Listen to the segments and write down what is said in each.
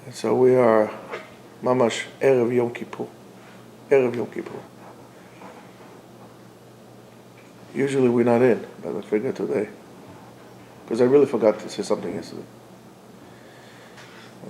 And so we are mamash Erev Yom Kippur. Erev Yom Kippur. Usually we're not in, but I figured today. Because I really forgot to say something yesterday.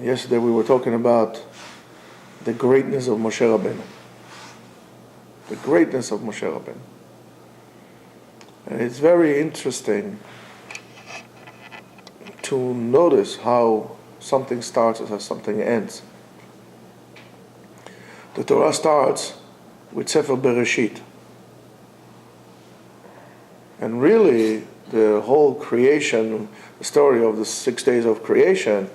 Yesterday we were talking about the greatness of Moshe Rabbeinu. The greatness of Moshe Rabbeinu. And it's very interesting to notice how something starts as something ends. The Torah starts with Sefer Bereshit. And really, the whole creation, the story of the 6 days of creation,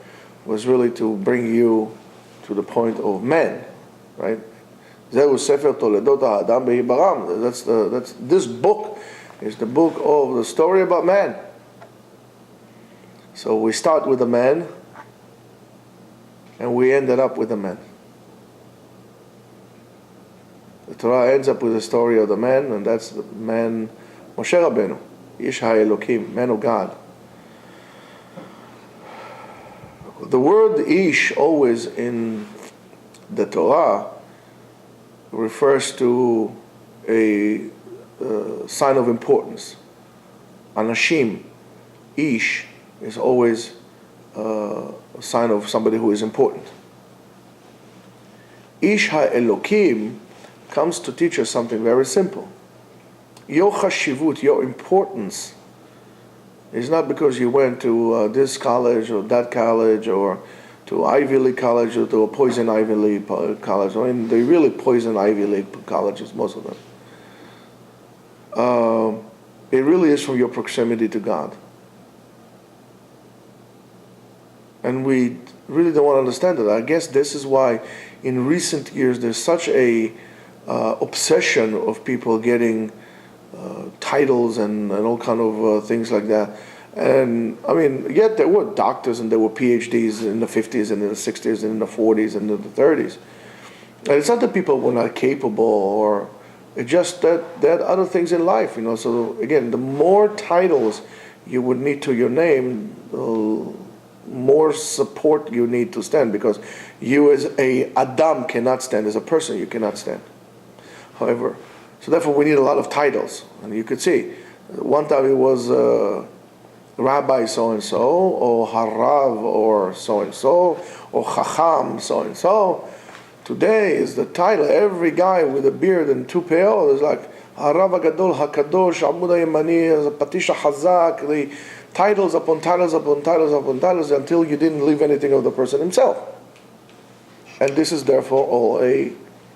was really to bring you to the point of man, right? Zehu Sefer Toledot Ha'adam Be'ibaram. This book is the book of the story about man. So we start with the man, and we ended up with the man. The Torah ends up with the story of the man, and that's the man Moshe Rabbeinu, Ish HaElokim, man of God. The word Ish always in the Torah refers to a sign of importance. Anashim, Ish, is always a sign of somebody who is important. Ish HaElokim comes to teach us something very simple. Your chashivut, your importance, is not because you went to this college or that college or to Ivy League college or to a poison Ivy League college. I mean, they really poison Ivy League colleges, most of them. It really is from your proximity to God. And we really don't want to understand that. I guess this is why in recent years there's such a obsession of people getting titles and all kind of things like that. And I mean, yet there were doctors and there were PhDs in the 50s and in the 60s and in the 40s and in the 30s. And it's not that people were not capable, or it's just that there are other things in life, So again, the more titles you would need to your name, the more support you need to stand, because you as a Adam cannot stand, as a person you cannot stand. However, so therefore we need a lot of titles. And you could see, one time it was Rabbi so-and-so, or Harav, or so-and-so, or Chacham so-and-so. Today is the title. Every guy with a beard and two peot is like Harav HaGadol HaKadosh, Amud HaYemani, Patish HaChazak, the titles upon titles upon titles upon titles until you didn't leave anything of the person himself. And this is therefore all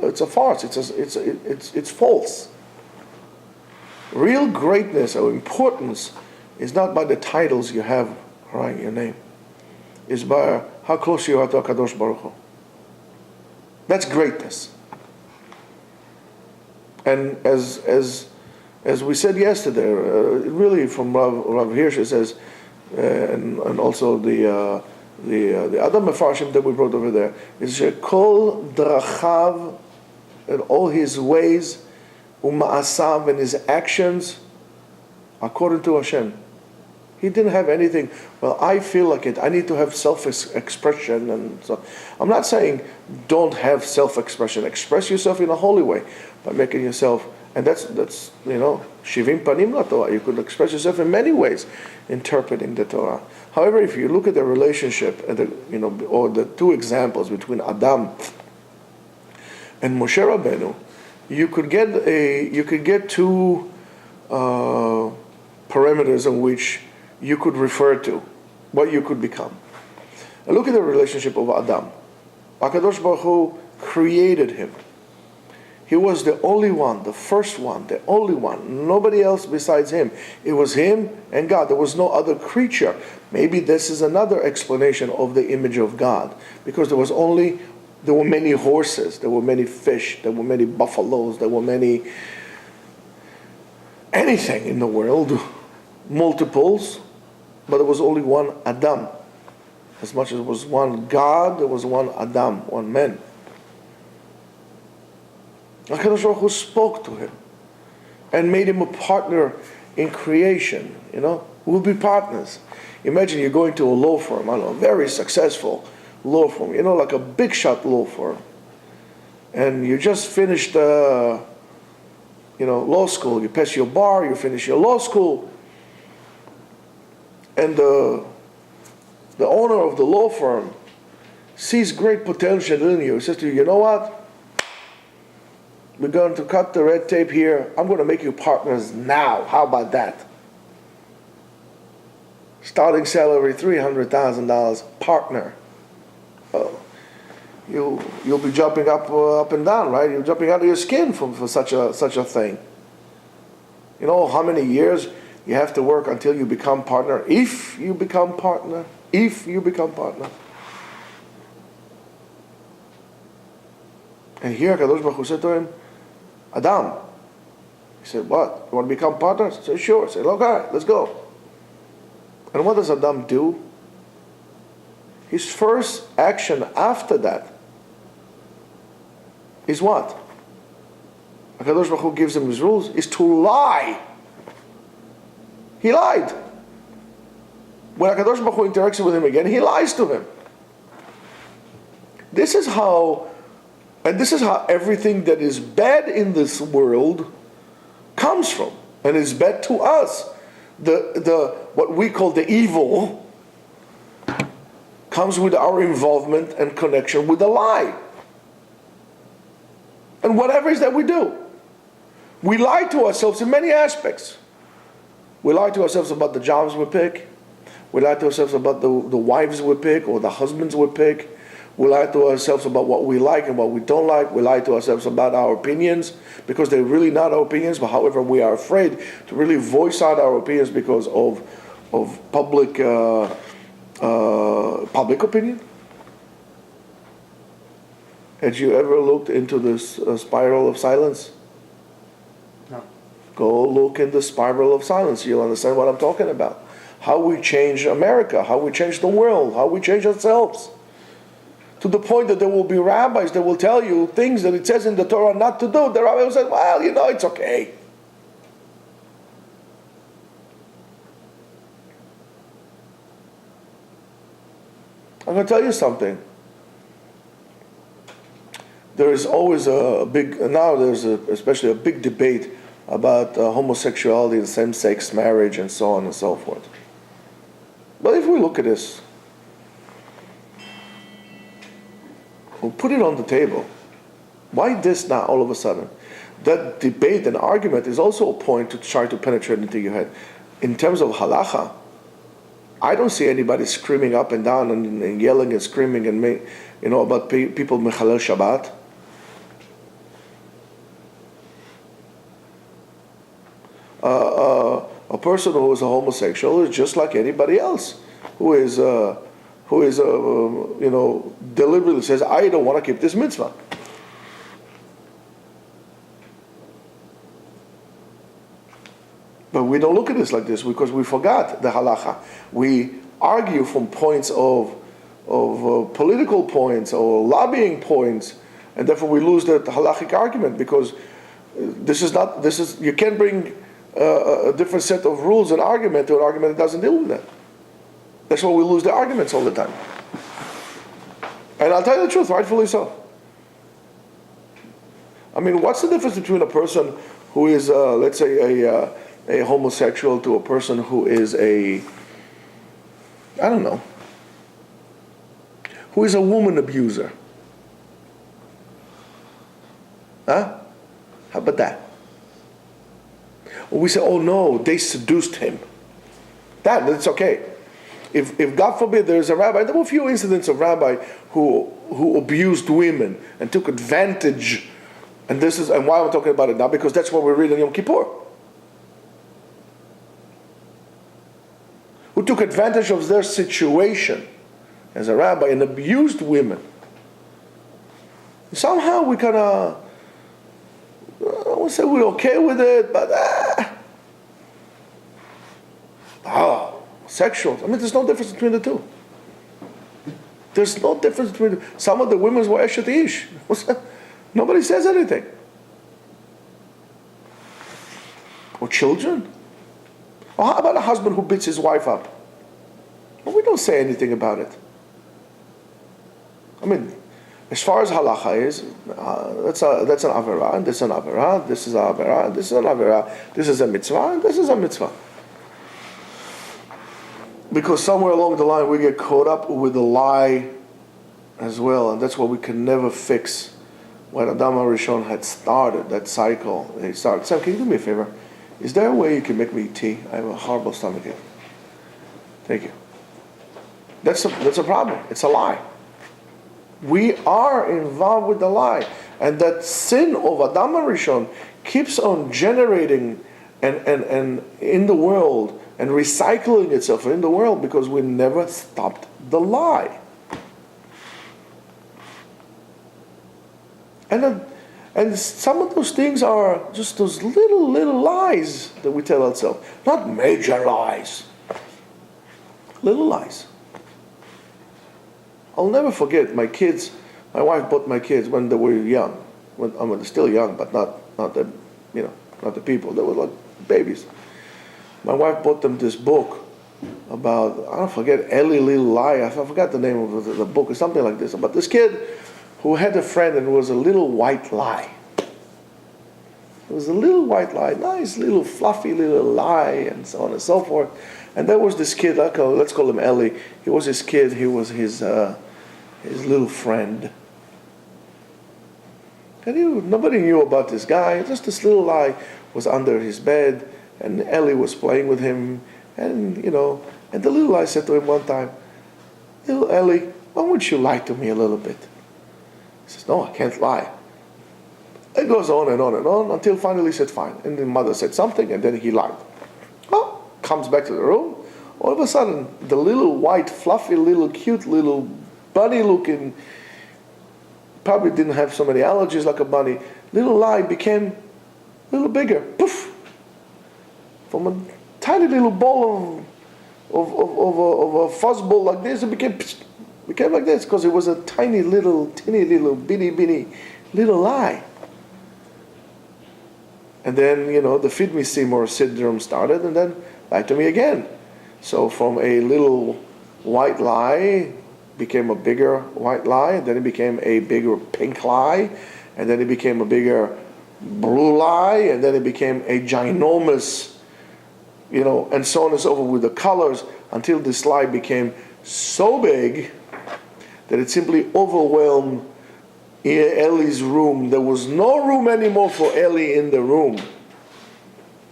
it's a farce. It's false. Real greatness or importance is not by the titles you have right your name. It's by how close you are to HaKadosh Baruch Hu. That's greatness. And as we said yesterday, really from Rav Hirsch, it says, and also the other Mefarshim that we brought over there, is Kol Drachav, and all his ways, Uma'asav, and his actions, according to Hashem. He didn't have anything, well, I feel like it, I need to have self-expression, and so. I'm not saying don't have self-expression. Express yourself in a holy way, by making yourself, and that's Shivim Panim La Torah. You could express yourself in many ways, interpreting the Torah. However, if you look at the relationship, or the two examples between Adam and Moshe Rabbeinu, you could get two parameters on which you could refer to what you could become. And look at the relationship of Adam. HaKadosh Baruch Hu created him. He was the only one, the first one, the only one. Nobody else besides him. It was him and God. There was no other creature. Maybe this is another explanation of the image of God, because there were many horses, there were many fish, there were many buffaloes, there were many anything in the world, multiples, but there was only one Adam. As much as there was one God, there was one Adam, one man. HaKadosh Baruch Hu spoke to him and made him a partner in creation. We'll be partners. Imagine you're going to a law firm, I don't know, very successful, law firm, like a big shot law firm, and you just finished, law school. You pass your bar, you finish your law school, and the owner of the law firm sees great potential in you. He says to you, you know what? We're going to cut the red tape here. I'm going to make you partners now. How about that? Starting salary $300,000, partner. Oh, you'll be jumping up and down, right? You're jumping out of your skin for such a thing. You know how many years you have to work until you become partner? If you become partner. And here Kadosh Baruch Hu said to him, Adam. He said, what? You want to become partners? He said, sure. He said, okay, let's go. And what does Adam do? His first action after that is what? HaKadosh Baruch Hu gives him his rules, is to lie. He lied. When HaKadosh Baruch Hu interacts with him again, he lies to him. This is how everything that is bad in this world comes from, and is bad to us. The what we call the evil comes with our involvement and connection with the lie. And whatever it is that we do, we lie to ourselves in many aspects. We lie to ourselves about the jobs we pick. We lie to ourselves about the wives we pick or the husbands we pick. We lie to ourselves about what we like and what we don't like. We lie to ourselves about our opinions because they're really not our opinions, but however we are afraid to really voice out our opinions because of public opinion. Had you ever looked into this spiral of silence? No. Go look in the spiral of silence. You'll understand what I'm talking about. How we change America, how we change the world, how we change ourselves. To the point that there will be rabbis that will tell you things that it says in the Torah not to do. The rabbi will say, well, it's okay. I'm going to tell you something. There is always especially a big debate about homosexuality and same-sex marriage and so on and so forth. But if we look at this, we'll put it on the table. Why this now all of a sudden? That debate and argument is also a point to try to penetrate into your head. In terms of halacha, I don't see anybody screaming up and down and yelling and screaming and about people mechalel Shabbat. A person who is a homosexual is just like anybody else who is deliberately says, I don't want to keep this mitzvah. But we don't look at this like this because we forgot the halacha. We argue from points of political points or lobbying points, and therefore we lose the halachic argument because you can't bring a different set of rules and argument to an argument that doesn't deal with that. That's why we lose the arguments all the time. And I'll tell you the truth, rightfully so. I mean, what's the difference between a person who is, let's say, a homosexual to a person who is who is a woman abuser? Huh? How about that? Or we say, oh no, they seduced him. That's okay. If God forbid there is a rabbi, there were a few incidents of rabbi who abused women and took advantage, and why I'm talking about it now, because that's what we read in Yom Kippur. Who took advantage of their situation as a rabbi and abused women. Somehow we kind of, I don't want to say we're okay with it, but sexual. I mean, there's no difference between the two. There's no difference between some of the women were eshet ish. Nobody says anything. Or children. Or how about a husband who beats his wife up? Well, we don't say anything about it. I mean, as far as halacha is, that's an avera, and this is an avera, this is an avera, and this is an avera, this is a mitzvah, and this is a mitzvah. Because somewhere along the line we get caught up with the lie as well, and that's what we can never fix. When Adam HaRishon had started that cycle, he started, Sam, can you do me a favor? Is there a way you can make me tea? I have a horrible stomachache. Thank you. That's a problem. It's a lie. We are involved with the lie. And that sin of Adam HaRishon keeps on generating and in the world and recycling itself in the world because we never stopped the lie. And some of those things are just those little lies that we tell ourselves. Not major lies. Little lies. I'll never forget my kids. My wife bought my kids when they were young. They're still young, but not the people. They were like babies. My wife bought them this book about, I don't forget, Ellie Little Lie. I forgot the name of the book or something like this. About this kid who had a friend and it was a little white lie. It was a little white lie, nice little fluffy little lie, and so on and so forth. And there was this kid, let's call him Ellie. He was his kid, he was his little friend. And nobody knew about this guy, just this little lie was under his bed, and Ellie was playing with him, and and the little lie said to him one time, "Little Ellie, why won't you lie to me a little bit?" He says, "No, I can't lie." It goes on and on and on until finally he said, "Fine." And the mother said something, and then he lied. Oh, comes back to the room. All of a sudden, the little white, fluffy, little cute, little bunny-looking, probably didn't have so many allergies like a bunny, little lie became a little bigger. Poof! From a tiny little ball of a fuzzball like this, it became like this because it was a teeny little, bitty little lie. And then, the feed me Seymour syndrome started, and then lied to me again. So from a little white lie, became a bigger white lie, and then it became a bigger pink lie, and then it became a bigger blue lie, and then it became a ginormous, and so on and so forth with the colors, until this lie became so big that it simply overwhelmed Ellie's room. There was no room anymore for Ellie in the room.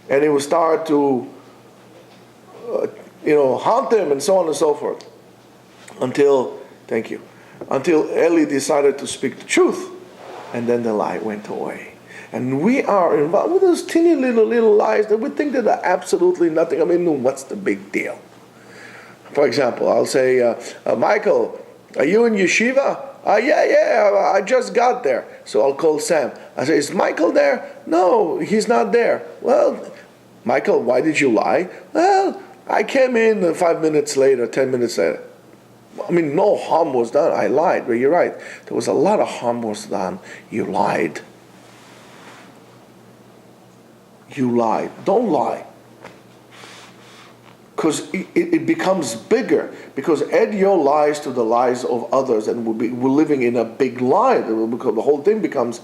And it would start to, haunt them and so on and so forth. Until Ellie decided to speak the truth. And then the lie went away. And we are involved with those teeny little lies that we think that are absolutely nothing. I mean, what's the big deal? For example, I'll say, Michael, are you in Yeshiva? Yeah, I just got there. So I'll call Sam. I say, is Michael there? No, he's not there. Well, Michael, why did you lie? Well, I came in 5 minutes later, 10 minutes later. I mean, no harm was done. I lied, but you're right. There was a lot of harm was done. You lied. You lied. Don't lie. Because it becomes bigger. Because add your lies to the lies of others, and we're living in a big lie. The whole thing becomes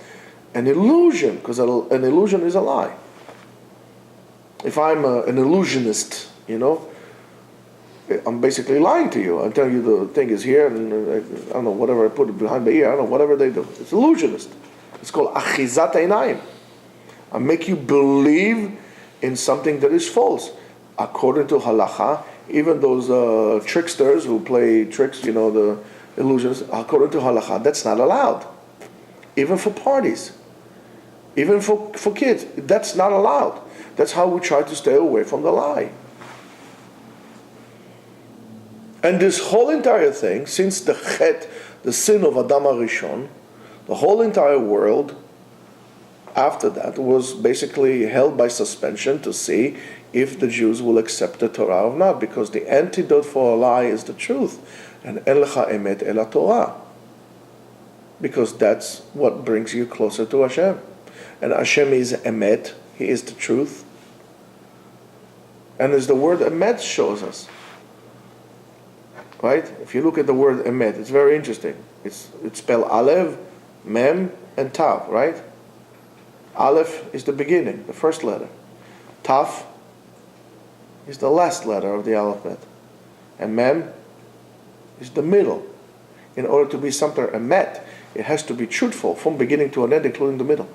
an illusion, because an illusion is a lie. If I'm an illusionist, I'm basically lying to you. I'm telling you the thing is here, and I don't know, whatever I put it behind my ear, I don't know, whatever they do. It's illusionist. It's called achizat einayim. I make you believe in something that is false. According to halacha, even those tricksters who play tricks, the illusions, according to halacha, that's not allowed. Even for parties. Even for kids, that's not allowed. That's how we try to stay away from the lie. And this whole entire thing, since the chet, the sin of Adam HaRishon, the whole entire world after that was basically held by suspension to see if the Jews will accept the Torah or not, because the antidote for a lie is the truth. And en lecha emet ela Torah. Because that's what brings you closer to Hashem. And Hashem is emet, He is the truth. And as the word emet shows us, right? If you look at the word emet, it's very interesting. It's spelled Aleph, Mem, and Tav, right? Aleph is the beginning, the first letter. Tav is the last letter of the alphabet. And Mem is the middle. In order to be something emet, it has to be truthful from beginning to an end, including the middle.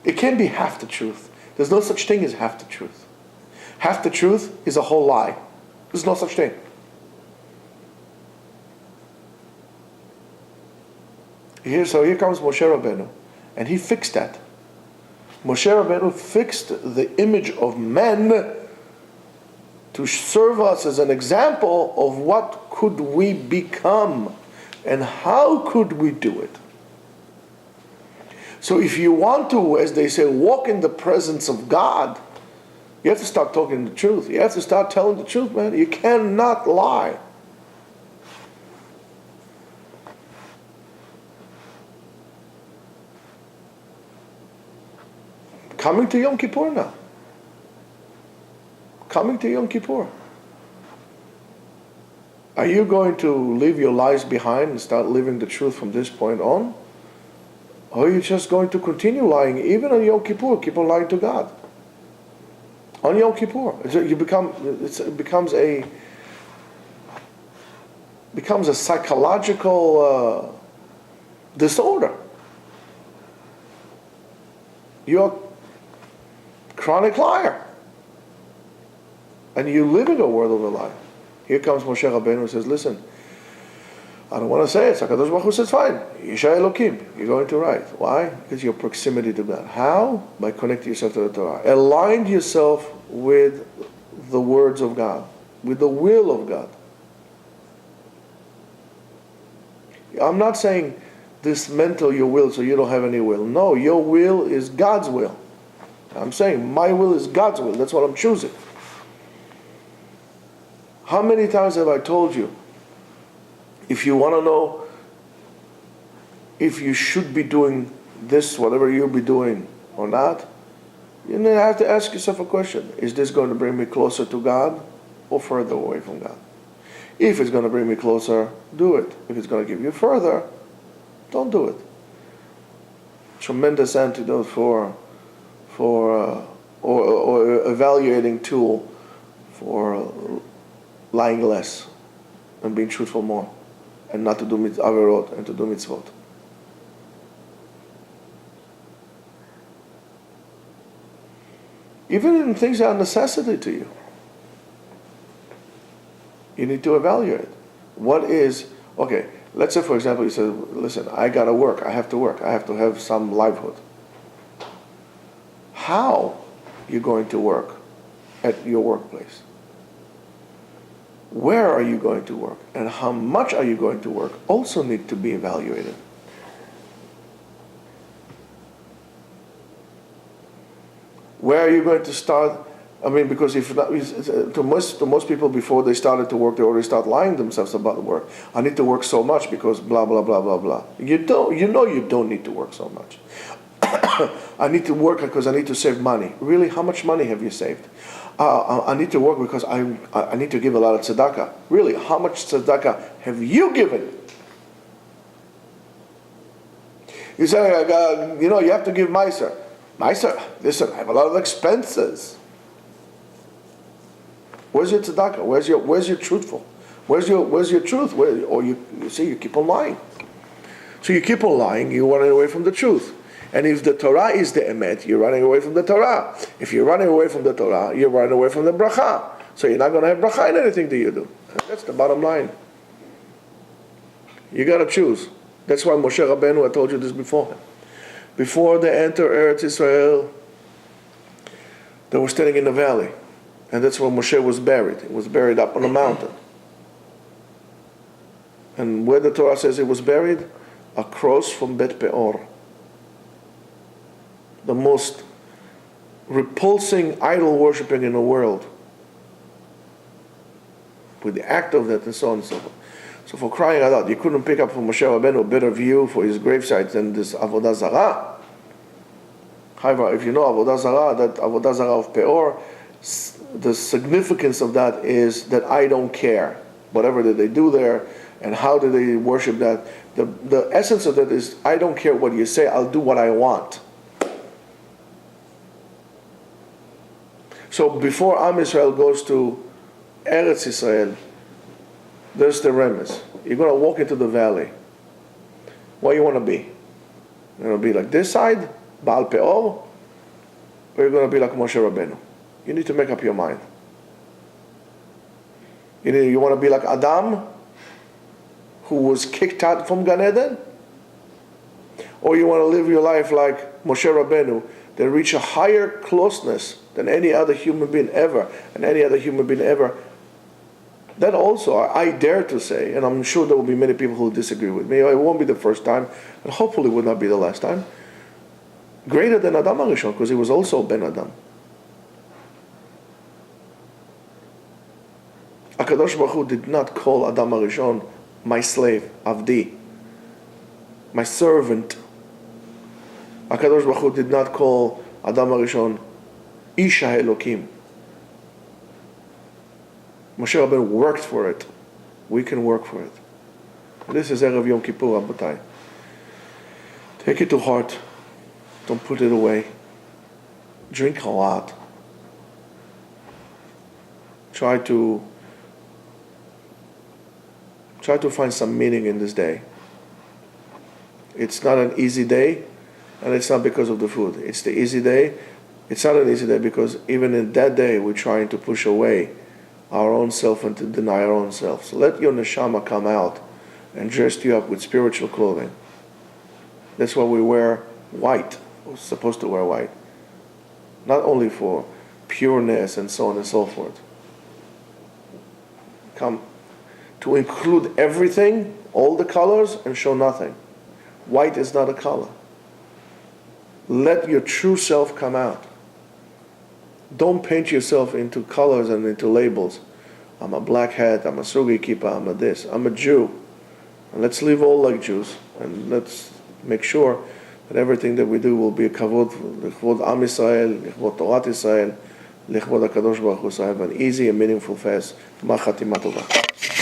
It can't be half the truth. There's no such thing as half the truth. Half the truth is a whole lie. There's no such thing. So here comes Moshe Rabbeinu, and he fixed that. Moshe Rabbeinu fixed the image of men to serve us as an example of what could we become and how could we do it. So if you want to, as they say, walk in the presence of God, you have to start talking the truth. You have to start telling the truth, man. You cannot lie. Coming to Yom Kippur now. Coming to Yom Kippur. Are you going to leave your lies behind and start living the truth from this point on? Or are you just going to continue lying even on Yom Kippur? Keep on lying to God. On Yom Kippur. It becomes a psychological disorder. You're a chronic liar. And you live in a world of a lie. Here comes Moshe Rabbeinu and says, listen, I don't want to say it. HaKadosh Baruch Hu says, fine. Yisha Elokim. You're going to write. Why? Because your proximity to God. How? By connecting yourself to the Torah. Align yourself with the words of God, with the will of God. I'm not saying dismantle your will so you don't have any will. No, your will is God's will. I'm saying my will is God's will. That's what I'm choosing. How many times have I told you, if you want to know if you should be doing this, whatever you'll be doing or not, you have to ask yourself a question. Is this going to bring me closer to God or further away from God? If it's going to bring me closer, do it. If it's going to give you further, don't do it. Tremendous antidote for evaluating tool for lying less and being truthful more, and not to do averot and to do mitzvot. Even in things that are necessity to you, you need to evaluate. What is, okay, let's say for example you say, listen, I gotta work, I have to work, I have to have some livelihood. How you're going to work at your workplace? Where are you going to work? And how much are you going to work also need to be evaluated. Where are you going to start? I mean, because if not, to most people before they started to work, they already start lying themselves about the work. I need to work so much because blah blah blah blah blah. You don't need to work so much. I need to work because I need to save money. Really, how much money have you saved? I need to work because I need to give a lot of tzedakah. Really, how much tzedakah have you given? You say, you have to give meiser. Meiser, listen, I have a lot of expenses. Where's your tzedakah? Where's your truthful? Where's your truth? You see, you keep on lying. So you keep on lying, you're running away from the truth. And if the Torah is the emet, you're running away from the Torah. If you're running away from the Torah, you're running away from the bracha. So you're not going to have bracha in anything that you do. That's the bottom line. You got to choose. That's why Moshe Rabbeinu, I told you this before. Before they enter Eretz Israel, they were standing in the valley. And that's where Moshe was buried. He was buried up on a mountain. And where the Torah says he was buried? Across from Bet Peor. The most repulsing idol worshipping in the world. With the act of that and so on and so forth. So for crying out, you couldn't pick up from Moshe Rabbeinu a better view for his gravesite than this Avodah Zarah. However, if you know Avodah Zarah, that Avodah Zarah of Peor the significance of that is that I don't care. Whatever that they do there and how do they worship that. The essence of that is I don't care what you say, I'll do what I want. So before Am Yisrael goes to Eretz Yisrael, there's the remez. You're going to walk into the valley. What you want to be? You're going to be like this side, Baal Peor, or you're going to be like Moshe Rabbeinu? You need to make up your mind. You want to be like Adam, who was kicked out from Gan Eden? Or you want to live your life like Moshe Rabbeinu, that reach a higher closeness than any other human being ever, and any other human being ever? That also, I dare to say, and I'm sure there will be many people who will disagree with me, it won't be the first time, and hopefully will not be the last time, greater than Adam HaRishon, because he was also Ben Adam. HaKadosh Baruch Hu did not call Adam HaRishon my slave, Avdi, my servant. HaKadosh Baruch Hu did not call Adam HaRishon Isha Elokim. Moshe Rabbeinu worked for it. We can work for it. This is Erev Yom Kippur, Rabotai. Take it to heart. Don't put it away. Drink a lot. Try to find some meaning in this day. It's not an easy day, and it's not because of the food. It's the easy day. It's not an easy day because even in that day we're trying to push away our own self and to deny our own self. So let your neshama come out and dress you up with spiritual clothing. That's why we wear white. We're supposed to wear white. Not only for pureness and so on and so forth. Come to include everything, all the colors, and show nothing. White is not a color. Let your true self come out. Don't paint yourself into colors and into labels. I'm a black hat, I'm a sugi kippah, I'm a this, I'm a Jew. And let's live all like Jews. And let's make sure that everything that we do will be a kavod, l'chvod Am Yisrael, l'chvod Torat Yisrael, l'chvod HaKadosh Baruch Hu. So have an easy and meaningful fast. Gmar Chatima Tova.